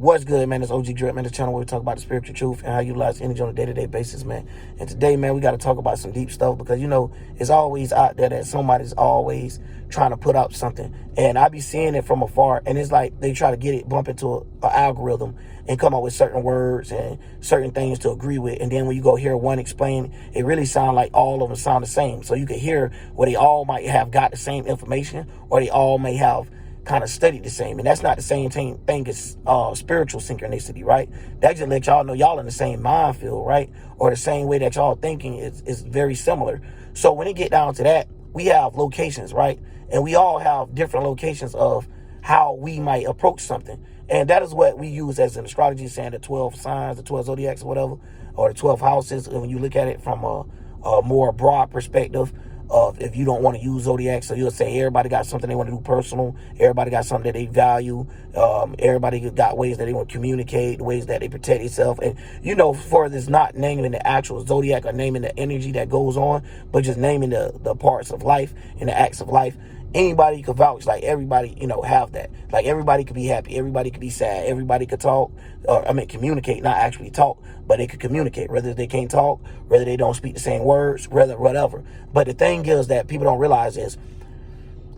What's good, man? It's OG Drip, man. The channel where we talk about the spiritual truth and how you utilize energy on a day-to-day basis, man. And today, man, we got to talk about some deep stuff because, it's always out there that somebody's always trying to put out something. And I be seeing it from afar, and it's like they try to get it, bump into an algorithm and come up with certain words and certain things to agree with. And then when you go hear one explain, it really sounds like all of them sound the same. So you can hear where they all might have got the same information or they all may have kind of studied the same. And that's not the same thing as spiritual synchronicity, right? That just let y'all know y'all in the same mind field, right? Or the same way that y'all thinking is very similar. So when it get down to that, we have locations, right? And we all have different locations of how we might approach something. And that is what we use as an astrology, saying the 12 signs, the 12 zodiacs or whatever, or the 12 houses. And when you look at it from a more broad perspective, of if you don't want to use zodiac, so you'll say everybody got something they want to do personal, everybody got something that they value, everybody got ways that they want to communicate, ways that they protect themselves. And for this, not naming the actual zodiac or naming the energy that goes on, but just naming the parts of life and the acts of life. Anybody could vouch, like everybody, have that. Like everybody could be happy, everybody could be sad, everybody could talk, communicate, not actually talk, but they could communicate, whether they can't talk, whether they don't speak the same words, whatever. But the thing is that people don't realize is,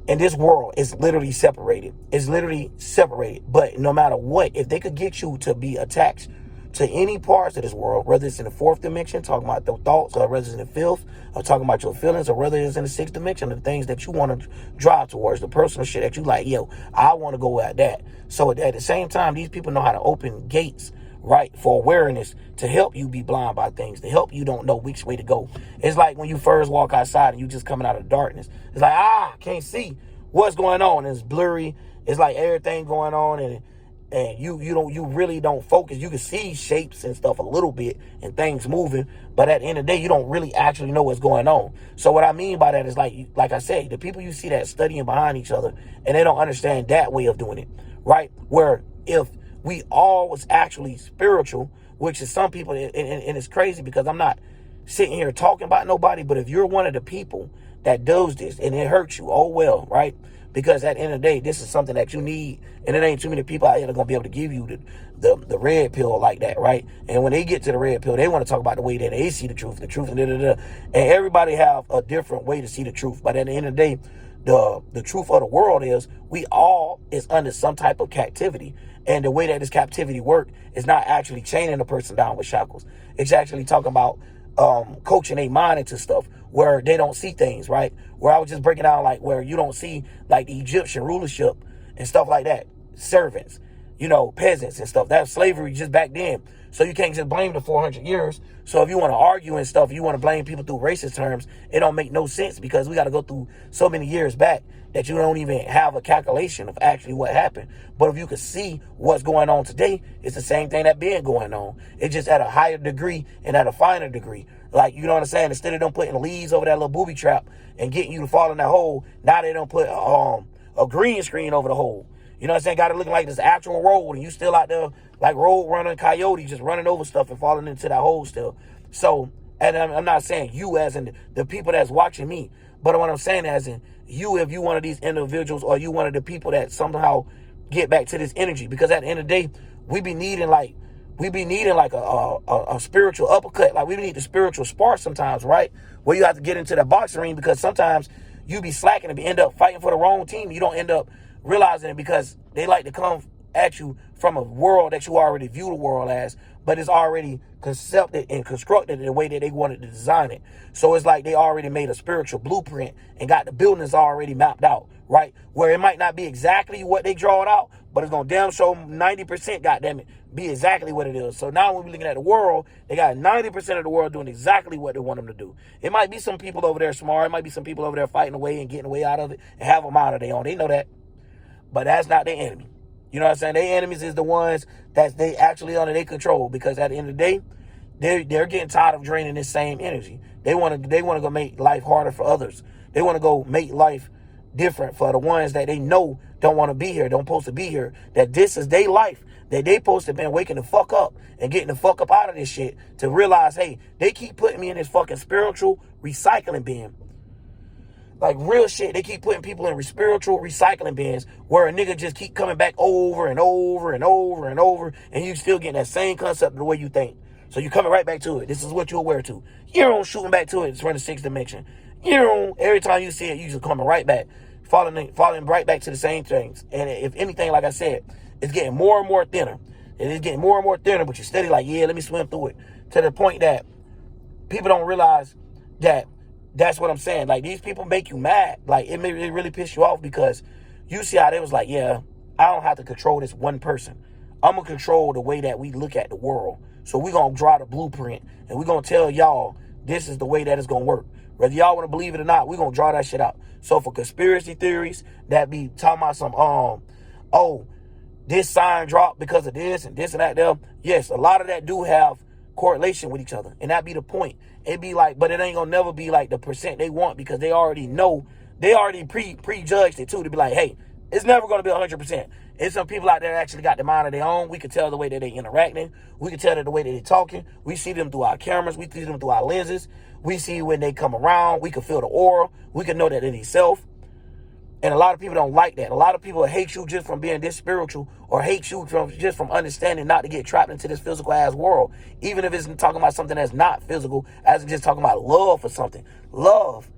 in this world, it's literally separated. It's literally separated. But no matter what, if they could get you to be attached to any parts of this world, whether it's in the fourth dimension, talking about the thoughts, or whether it's in the fifth, or talking about your feelings, or whether it's in the sixth dimension, the things that you want to drive towards, the personal shit that you like, I want to go at that. So at the same time, these people know how to open gates, right, for awareness to help you be blind by things, to help you don't know which way to go. It's like when you first walk outside and you just coming out of darkness. It's like, can't see what's going on. It's blurry. It's like everything going on, and you really don't focus. You can see shapes and stuff a little bit and things moving, but at the end of the day, you don't really actually know what's going on. So what I mean by that is like I said, the people you see that studying behind each other and they don't understand that way of doing it, right? Where if we all was actually spiritual, which is some people, and it's crazy because I'm not sitting here talking about nobody, but if you're one of the people that does this and it hurts you, oh well, right? Because at the end of the day, this is something that you need, and it ain't too many people out here that are going to be able to give you the red pill like that, right? And when they get to the red pill, they want to talk about the way that they see the truth, and and everybody have a different way to see the truth. But at the end of the day, the truth of the world is we all is under some type of captivity. And the way that this captivity work is not actually chaining a person down with shackles. It's actually talking about coaching their mind into stuff where they don't see things, right? Where I was just breaking down, like where you don't see like the Egyptian rulership and stuff like that, servants, peasants and stuff. That's slavery just back then. So you can't just blame the 400 years. So if you want to argue and stuff, you want to blame people through racist terms, it don't make no sense because we got to go through so many years back that you don't even have a calculation of actually what happened. But if you could see what's going on today, it's the same thing that been going on. It's just at a higher degree and at a finer degree. Like, you know what I'm saying? Instead of them putting leaves over that little booby trap and getting you to fall in that hole, now they don't put a green screen over the hole. You know what I'm saying? Got it looking like this actual road, and you still out there like road running coyote, just running over stuff and falling into that hole still. So, and I'm not saying you as in the people that's watching me, but what I'm saying as in you, if you one of these individuals or you one of the people that somehow get back to this energy, because at the end of the day, we be needing like a spiritual uppercut. Like we need the spiritual spark sometimes, right? Where you have to get into the boxing ring because sometimes you be slacking and end up fighting for the wrong team. You don't end up realizing it because they like to come at you from a world that you already view the world as, but it's already concepted and constructed in the way that they wanted to design it. So it's like they already made a spiritual blueprint and got the buildings already mapped out, right? Where it might not be exactly what they draw it out, but it's going to damn show 90%, goddamn it, be exactly what it is. So now when we're looking at the world, they got 90% of the world doing exactly what they want them to do. It might be some people over there smart. It might be some people over there fighting away and getting away out of it and have them out of their own. They know that. But that's not their enemy. You know what I'm saying? Their enemies is the ones that they actually under their control, because at the end of the day, they're getting tired of draining this same energy. They want to go make life harder for others. They want to go make life different for the ones that they know don't want to be here, don't supposed to be here, that this is their life, that they supposed to have been waking the fuck up and getting the fuck up out of this shit to realize, hey, they keep putting me in this fucking spiritual recycling bin. Like real shit, they keep putting people in spiritual recycling bins where a nigga just keep coming back over and over and over and over, and you still getting that same concept the way you think. So you coming right back to it. This is what you're aware to. You're on shooting back to it. It's from the sixth dimension. You're on every time you see it, you just coming right back, falling right back to the same things. And if anything, like I said, it's getting more and more thinner. And it's getting more and more thinner, but you're steady like, yeah, let me swim through it. To the point that people don't realize that that's what I'm saying. Like, these people make you mad. Like, it really piss you off because you see how they was like, yeah, I don't have to control this one person. I'm going to control the way that we look at the world. So we're going to draw the blueprint, and we're going to tell y'all this is the way that it's going to work. Whether y'all want to believe it or not, we're going to draw that shit out. So for conspiracy theories that be talking about some, oh, this sign dropped because of this and that there. Yes, a lot of that do have correlation with each other, and that be the point. It be like, but it ain't gonna never be like the percent they want, because they already know, they already prejudged it too, to be like, hey, it's never gonna be 100%. It's some people out there that actually got the mind of their own. We can tell the way that they interacting. We can tell the way that they talking. We see them through our cameras. We see them through our lenses. We see when they come around. We can feel the aura. We can know that it is self. And a lot of people don't like that. A lot of people hate you just from being this spiritual, or hate you just from understanding not to get trapped into this physical ass world. Even if it's talking about something that's not physical, as it's just talking about love for something. Love.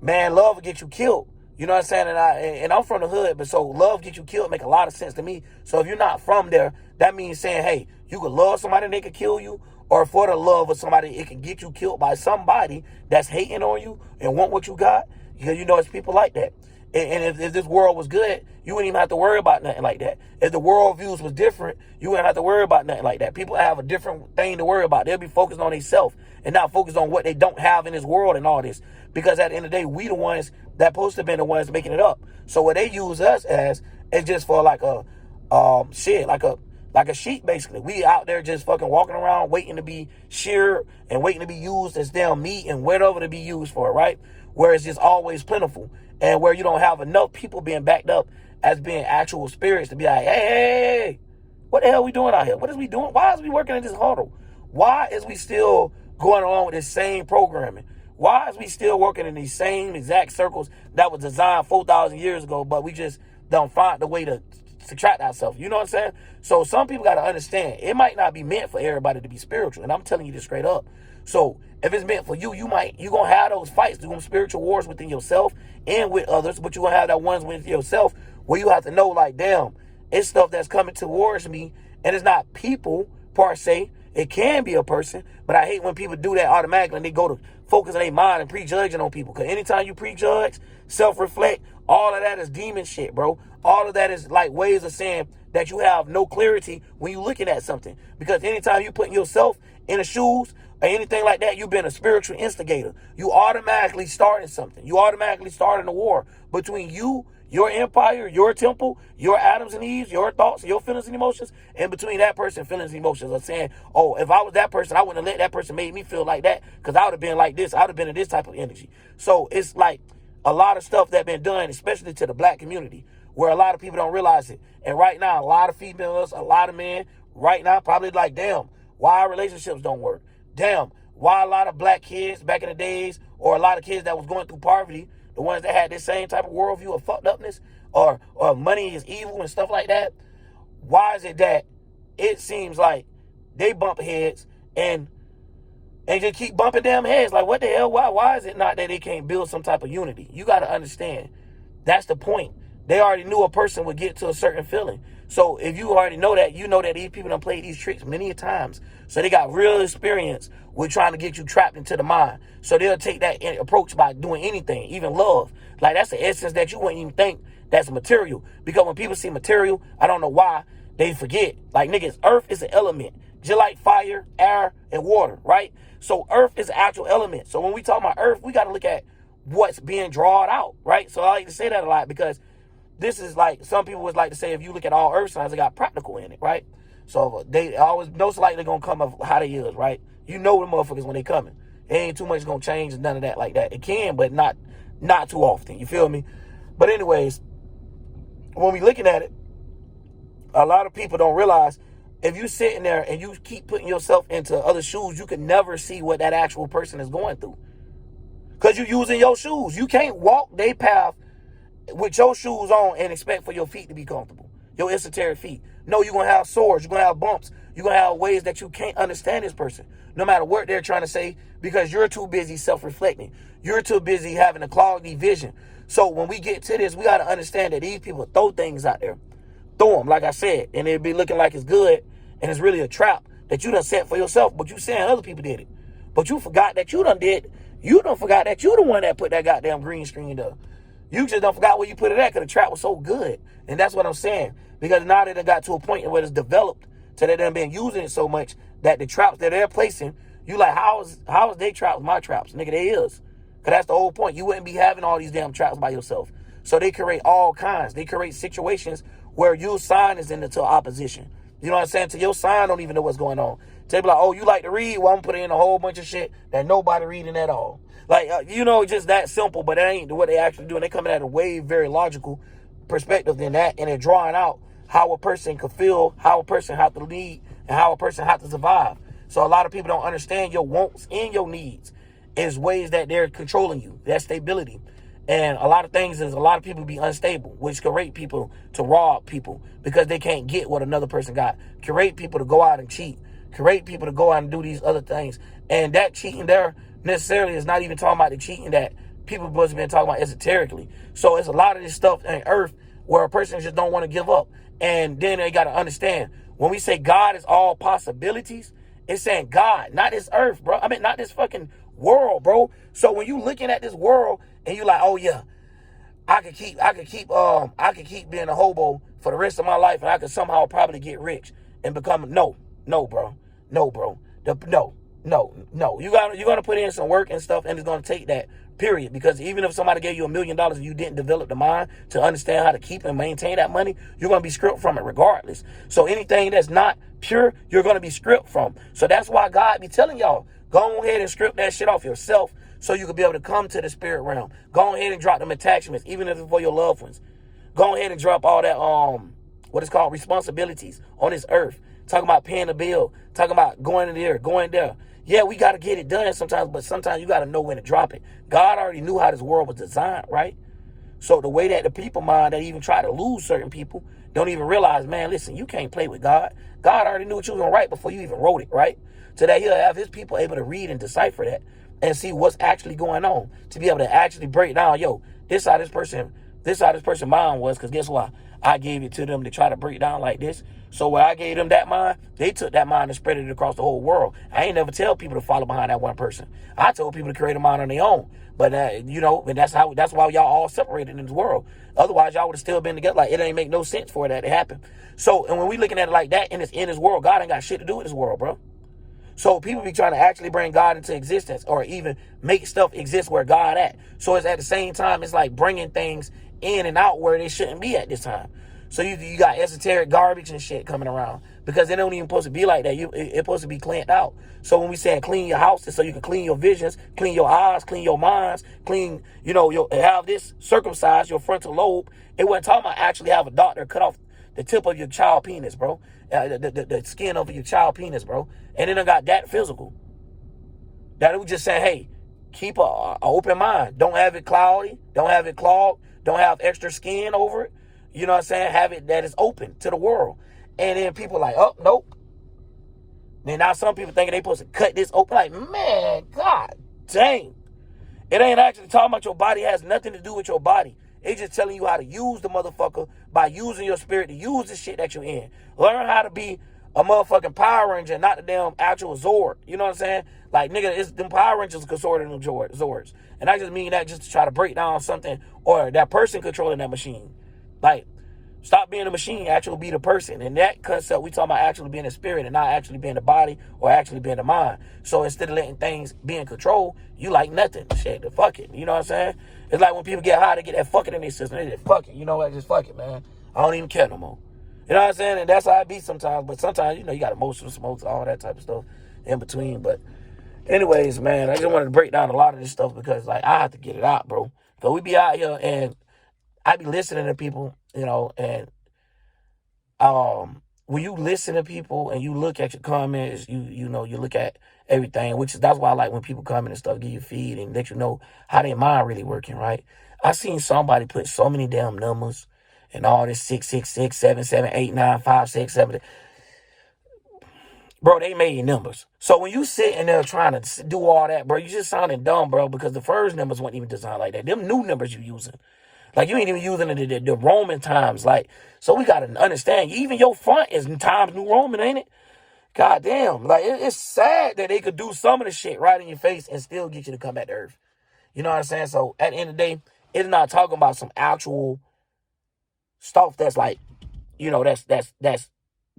Man, love will get you killed. You know what I'm saying? And I'm from the hood, but so love get you killed make a lot of sense to me. So if you're not from there, that means saying, hey, you could love somebody and they could kill you, or for the love of somebody, it can get you killed by somebody that's hating on you and want what you got. Because you know it's people like that. And if this world was good, you wouldn't even have to worry about nothing like that. If the world views was different, you wouldn't have to worry about nothing like that. People have a different thing to worry about. They'll be focused on themselves and not focused on what they don't have in this world and all this. Because at the end of the day, we the ones that supposed to have been the ones making it up. So what they use us as is just for like a like a sheep, basically. We out there just fucking walking around waiting to be sheared and waiting to be used as damn meat and whatever to be used for, right? Where it's just always plentiful. And where you don't have enough people being backed up as being actual spirits to be like, hey, what the hell we doing out here? What is we doing? Why is we working in this huddle? Why is we still going on with this same programming? Why is we still working in these same exact circles that was designed 4,000 years ago, but we just don't find the way to subtract ourselves? You know what I'm saying? So some people got to understand, it might not be meant for everybody to be spiritual. And I'm telling you this straight up. So if it's meant for you, you're going to have those fights, doing spiritual wars within yourself and with others, but you're going to have that ones with yourself where you have to know, like, damn, it's stuff that's coming towards me, and it's not people per se. It can be a person, but I hate when people do that automatically and they go to focus on their mind and prejudging on people. Because anytime you prejudge, self-reflect, all of that is demon shit, bro. All of that is like ways of saying that you have no clarity when you're looking at something. Because anytime you putting yourself in the shoes or anything like that, you've been a spiritual instigator. You automatically starting something. You automatically starting a war between you, your empire, your temple, your Adams and Eves, your thoughts, your feelings and emotions, and between that person, feelings and emotions, of saying, oh, if I was that person, I wouldn't have let that person make me feel like that, because I would have been like this. I would have been in this type of energy. So it's like a lot of stuff that been done, especially to the black community, where a lot of people don't realize it. And right now, a lot of females, a lot of men, right now, probably like, damn, why our relationships don't work? Damn, why a lot of black kids back in the days, or a lot of kids that was going through poverty, the ones that had this same type of worldview of fucked upness, or money is evil and stuff like that, why is it that it seems like they bump heads and just keep bumping damn heads? Like, what the hell? Why is it not that they can't build some type of unity? You got to understand. That's the point. They already knew a person would get to a certain feeling. So if you already know that, you know that these people done played these tricks many a times. So they got real experience with trying to get you trapped into the mind. So they'll take that approach by doing anything, even love. Like, that's the essence that you wouldn't even think that's material. Because when people see material, I don't know why, they forget. Like, niggas, earth is an element. Just like fire, air, and water, right? So earth is an actual element. So when we talk about earth, we got to look at what's being drawn out, right? So I like to say that a lot, because this is like, some people would like to say, if you look at all earth signs, it got practical in it, right? So they always, most likely going to come of how they is, right? You know the motherfuckers when they coming. It ain't too much going to change, none of that like that. It can, but not too often. You feel me? But anyways, when we looking at it, a lot of people don't realize, if you sitting there and you keep putting yourself into other shoes, you can never see what that actual person is going through. Because you're using your shoes. You can't walk their path with your shoes on and expect for your feet to be comfortable. Your esoteric feet. No, you're going to have sores. You're going to have bumps. You're going to have ways that you can't understand this person, no matter what they're trying to say, because you're too busy self-reflecting. You're too busy having a cloudy vision. So when we get to this, we got to understand that these people throw things out there. Throw them, like I said, and it'll be looking like it's good, and it's really a trap that you done set for yourself, but you saying other people did it. But you forgot that you done did. You done forgot that you the one that put that goddamn green screen up. You just don't forgot where you put it at because the trap was so good. And that's what I'm saying. Because now they done got to a point where it's developed to they done been using it so much that the traps that they're placing, you like, how is they traps my traps? Nigga, they is. Because that's the whole point. You wouldn't be having all these damn traps by yourself. So they create all kinds. They create situations where your sign is into opposition. You know what I'm saying? So your sign don't even know what's going on. So they be like, oh, you like to read? Well, I'm putting in a whole bunch of shit that nobody reading at all. Like, just that simple, but that ain't what they actually do. And they coming at a way very logical perspective than that. And they're drawing out how a person could feel, how a person have to lead, and how a person have to survive. So a lot of people don't understand your wants and your needs is ways that they're controlling you. That stability. And a lot of things is a lot of people be unstable, which create people to rob people because they can't get what another person got. Create people to go out and cheat. Create people to go out and do these other things. And that cheating there necessarily is not even talking about the cheating that people must have been talking about esoterically. So it's a lot of this stuff in earth where a person just don't want to give up. And then they got to understand, when we say God is all possibilities, it's saying God, not this earth, bro. I mean, not this fucking world, bro. So when you looking at this world and you like, oh yeah, I could keep being a hobo for the rest of my life and I could somehow probably get rich and become, no, bro. No, bro. No. You're going to put in some work and stuff, and it's going to take that, period. Because even if somebody gave you $1 million and you didn't develop the mind to understand how to keep and maintain that money, you're going to be stripped from it regardless. So anything that's not pure, you're going to be stripped from. So that's why God be telling y'all, go ahead and strip that shit off yourself so you can be able to come to the spirit realm. Go ahead and drop them attachments, even if it's for your loved ones. Go ahead and drop all that, what is called responsibilities on this earth. Talking about paying the bill. Talking about going there, going there. Yeah, we got to get it done sometimes, but sometimes you got to know when to drop it. God already knew how this world was designed, right? So the way that the people mind that even try to lose certain people don't even realize, man, listen, you can't play with God. God already knew what you was going to write before you even wrote it, right? So that he'll have his people able to read and decipher that and see what's actually going on, to be able to actually break down, yo, this how this person mind was, because guess what? I gave it to them to try to break down like this. So when I gave them that mind, they took that mind and spread it across the whole world. I ain't never tell people to follow behind that one person. I told people to create a mind on their own. But, and that's why y'all all separated in this world. Otherwise, y'all would have still been together. Like, it ain't make no sense for that to happen. So, and when we looking at it like that in this world, God ain't got shit to do with this world, bro. So people be trying to actually bring God into existence or even make stuff exist where God at. So it's at the same time, it's like bringing things in and out where they shouldn't be at this time. So you got esoteric garbage and shit coming around because they don't even supposed to be like that. It's supposed to be cleaned out. So when we say clean your house, it's so you can clean your visions, clean your eyes, clean your minds, clean, have this circumcised, your frontal lobe. It wasn't talking about actually have a doctor cut off the tip of your child penis, bro. The skin of your child penis, bro. And then I got that physical. That was just saying, hey, keep a open mind. Don't have it cloudy. Don't have it clogged. Don't have extra skin over it. You know what I'm saying? Have it that is open to the world. And then people like, oh, nope. Then now some people thinking they supposed to cut this open. Like, man, God dang. It ain't actually talking about your body. It has nothing to do with your body. It's just telling you how to use the motherfucker by using your spirit to use the shit that you're in. Learn how to be a motherfucking Power Ranger, not the damn actual Zord. You know what I'm saying? Like, nigga, it's them Power Rangers consorting them Zords. And I just mean that just to try to break down something or that person controlling that machine. Like, stop being a machine, actually be the person. And that concept, we talking about actually being a spirit and not actually being the body or actually being the mind. So instead of letting things be in control, you like nothing. Shit, the fuck it. You know what I'm saying? It's like when people get high, they get that fucking in their system. They just fuck it. You know what? Just fuck it, man. I don't even care no more. You know what I'm saying? And that's how I be sometimes. But sometimes, you got emotional smokes, all that type of stuff in between. But anyways, man, I just wanted to break down a lot of this stuff because, like, I have to get it out, bro. Because we be out here and I be listening to people, and when you listen to people and you look at your comments, you know, you look at everything, which is that's why I like when people comment and stuff, give you feed and let you know how their mind really working, right? I seen somebody put so many damn numbers and all this 666, 778, 956, 7. Bro, they made numbers. So when you sitting there trying to do all that, bro, you just sounding dumb, bro, because the first numbers weren't even designed like that. Them new numbers you using. Like, you ain't even using the Roman times. Like, so we got to understand, even your font is in Times New Roman, ain't it? God damn. Like, it's sad that they could do some of the shit right in your face and still get you to come back to Earth. You know what I'm saying? So, at the end of the day, it's not talking about some actual stuff that's like, you know, that's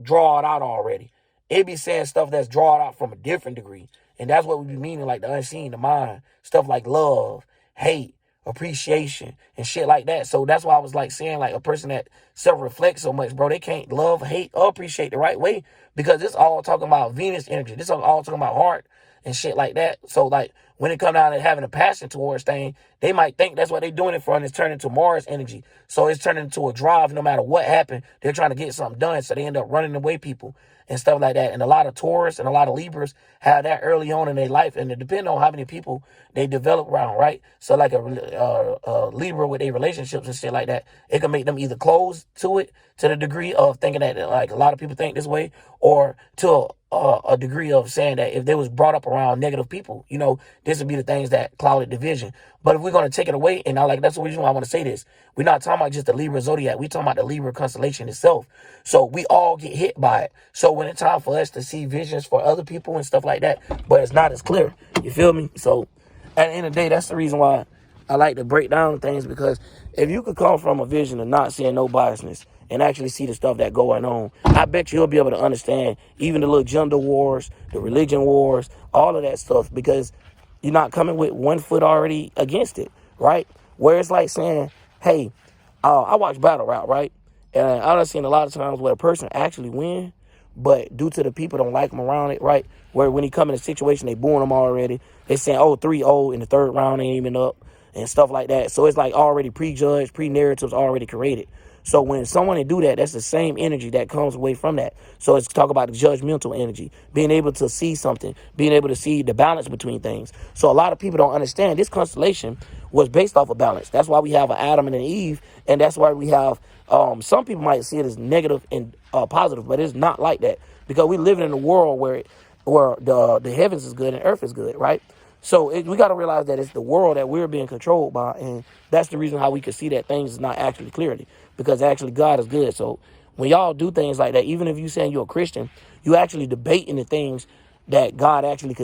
drawn out already. It be saying stuff that's drawn out from a different degree. And that's what we be meaning, like the unseen, the mind. Stuff like love, hate, appreciation, and shit like that. So that's why I was like saying, like, a person that self-reflects so much, bro, they can't love, hate, or appreciate the right way, because it's all talking about Venus energy. This is all talking about heart and shit like that. So, like, when it come down to having a passion towards things, they might think that's what they're doing it for, and it's turning into Mars energy. So it's turning into a drive. No matter what happened, they're trying to get something done. So they end up running away people and stuff like that. And a lot of Taurus and a lot of Libras have that early on in their life, and it depends on how many people they develop around, right? So like a Libra with their relationships and shit like that, it can make them either close to it to the degree of thinking that, like, a lot of people think this way, or to a degree of saying that if they was brought up around negative people, you know, this would be the things that clouded division. But if we're going to take it away, and that's the reason why I want to say this, we're not talking about just the Libra zodiac. We're talking about the Libra constellation itself. So we all get hit by it. So when it's time for us to see visions for other people and stuff like that, but it's not as clear. You feel me? So at the end of the day, that's the reason why I like to break down things, because if you could come from a vision of not seeing no biasness and actually see the stuff that going on, I bet you'll be able to understand even the little gender wars, the religion wars, all of that stuff, because you're not coming with 1 foot already against it, right? Where it's like saying, hey, I watch Battle Rap, right? And I've seen a lot of times where a person actually win, but due to the people don't like him around it, right? Where when he come in a situation, they booing him already. They saying, oh, 3-0 in the third round, ain't even up, and stuff like that. So it's like already prejudged, pre-narratives already created. So when someone do that, that's the same energy that comes away from that. So it's talk about the judgmental energy, being able to see something, being able to see the balance between things. So a lot of people don't understand this constellation was based off of balance. That's why we have an Adam and an Eve, and that's why we have some people might see it as negative and positive, but it's not like that, because we live in a world where the heavens is good and earth is good, right? So we got to realize that it's the world that we're being controlled by, and that's the reason how we can see that things is not actually clearly, because actually God is good. So when y'all do things like that, even if you saying you're a Christian, you actually debating the things that God actually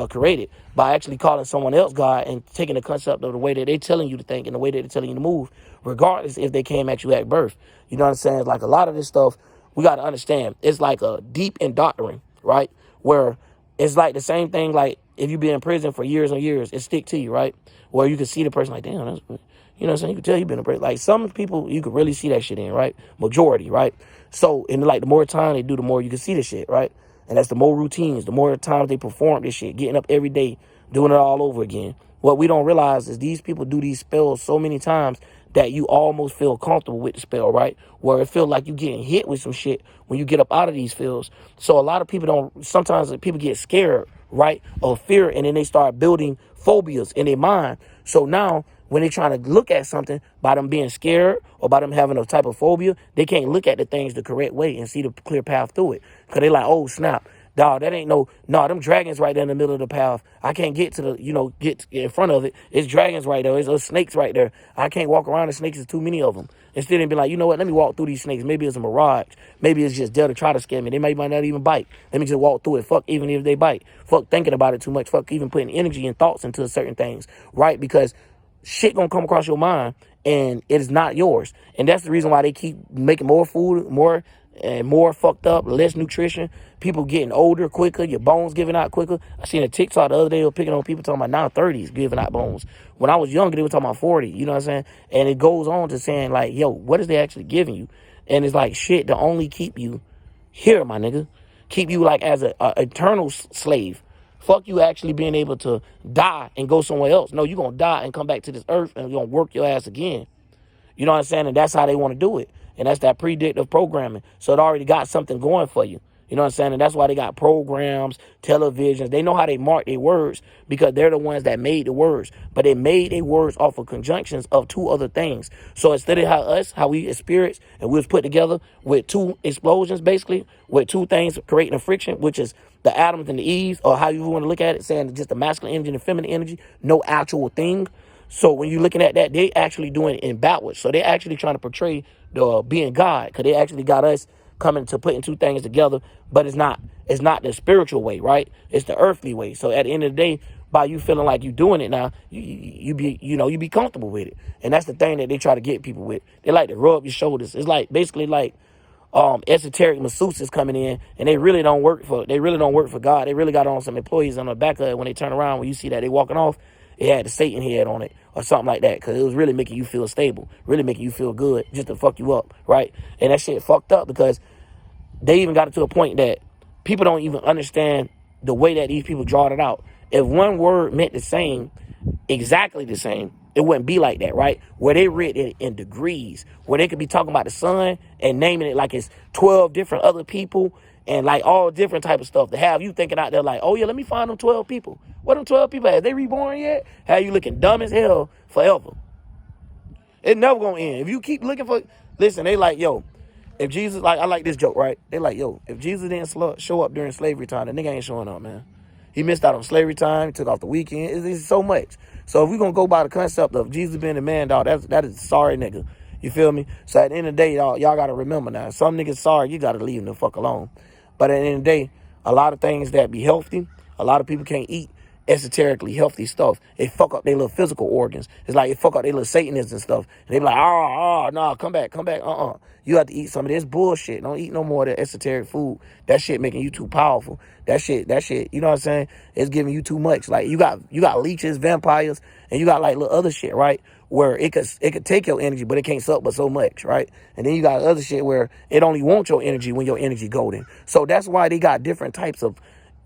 created by actually calling someone else God and taking the concept of the way that they're telling you to think and the way that they're telling you to move, regardless if they came at you at birth. You know what I'm saying? It's like a lot of this stuff, we got to understand. It's like a deep indoctrination, right? Where it's like the same thing, like if you be in prison for years and years, it stick to you, right? Where you can see the person like, damn, that's, you know what I'm saying? You can tell you've been in prison. Like some people, you can really see that shit in, right? Majority, right? So, and like the more time they do, the more you can see the shit, right? And that's the more routines, the more times they perform this shit, getting up every day, doing it all over again. What we don't realize is these people do these spells so many times that you almost feel comfortable with the spell, right? Where it feels like you getting hit with some shit when you get up out of these fields. So a lot of people sometimes people get scared, right? Or fear, and then they start building phobias in their mind. So now when they're trying to look at something, by them being scared or by them having a type of phobia, they can't look at the things the correct way and see the clear path through it. Because they're like, oh, snap. Dog, that ain't them dragons right there in the middle of the path. I can't get to get in front of it. It's dragons right there. It's snakes right there. I can't walk around the snakes. There's too many of them. Instead of being like, you know what, let me walk through these snakes. Maybe it's a mirage. Maybe it's just there to try to scare me. They might not even bite. Let me just walk through it. Fuck even if they bite. Fuck thinking about it too much. Fuck even putting energy and thoughts into certain things, right? Because shit gonna come across your mind and it is not yours. And that's the reason why they keep making more food, more fucked up, less nutrition, people getting older quicker, your bones giving out quicker. I seen a TikTok the other day of picking on people talking about now 30s giving out bones. When I was younger, they were talking about 40, you know what I'm saying? And it goes on to saying like, yo, what is they actually giving you? And it's like shit to only keep you here, my nigga. Keep you like as a eternal slave. Fuck you actually being able to die and go somewhere else. No, you're going to die and come back to this earth and you're going to work your ass again. You know what I'm saying? And that's how they want to do it. And that's that predictive programming. So it already got something going for you. You know what I'm saying? And that's why they got programs, televisions. They know how they mark their words because they're the ones that made the words. But they made their words off of conjunctions of two other things. So instead of how we experience and we was put together with two explosions, basically, with two things creating a friction, which is the atoms and the Eves, or how you want to look at it, saying just the masculine energy and the feminine energy, no actual thing. So when you're looking at that, they actually doing it in backwards. So they're actually trying to portray the being God, because they actually got us coming to putting two things together, but it's not the spiritual way, right? It's the earthly way. So at the end of the day, by you feeling like you doing it now, you be comfortable with it. And that's the thing that they try to get people with. They like to rub your shoulders. It's like basically like esoteric masseuses coming in, and they really don't work for God. They really got on some employees on the back of it. When they turn around, when you see that they walking off, it had the Satan head on it or something like that, because it was really making you feel stable, really making you feel good, just to fuck you up, right? And that shit fucked up, because they even got it to a point that people don't even understand the way that these people draw it out. If one word meant the same, exactly the same, it wouldn't be like that, right? Where they read it in degrees, where they could be talking about the sun and naming it like it's 12 different other people and like all different type of stuff, to have you thinking out there like, oh yeah, let me find them 12 people. What them 12 people, have they reborn yet? Have you looking dumb as hell forever? It never gonna end. If you keep looking for, listen, they like, yo, if Jesus, like, I like this joke, right? They like, yo, if Jesus didn't show up during slavery time, the nigga ain't showing up, man. He missed out on slavery time. He took off the weekend. It's so much. So if we're going to go by the concept of Jesus being a man, dog, that is sorry nigga. You feel me? So at the end of the day, y'all got to remember now, some niggas sorry, you got to leave them the fuck alone. But at the end of the day, a lot of things that be healthy, a lot of people can't eat esoterically healthy stuff. They fuck up their little physical organs. It's like they fuck up their little Satanists and stuff. And they be like, nah, come back. You have to eat some of this bullshit. Don't eat no more of that esoteric food. That shit making you too powerful. That shit, you know what I'm saying? It's giving you too much. Like you got leeches, vampires, and you got like little other shit, right? Where it could take your energy, but it can't suck but so much, right? And then you got other shit where it only wants your energy when your energy golden. So that's why they got different types of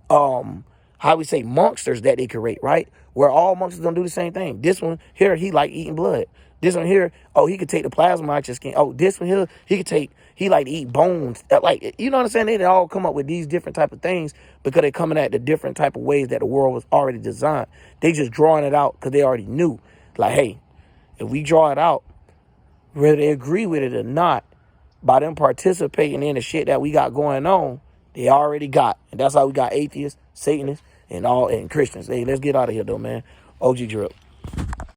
how we say monsters that they create, right? Where all monsters don't do the same thing. This one here, he like eating blood. This one here, oh, he could take the plasma out your skin. Oh, this one here, he like to eat bones. Like, you know what I'm saying? They all come up with these different type of things because they're coming at the different type of ways that the world was already designed. They just drawing it out because they already knew. Like, hey, if we draw it out, whether they agree with it or not, by them participating in the shit that we got going on, they already got. And that's how we got atheists, Satanists, and Christians. Hey, let's get out of here though, man. OG Drip.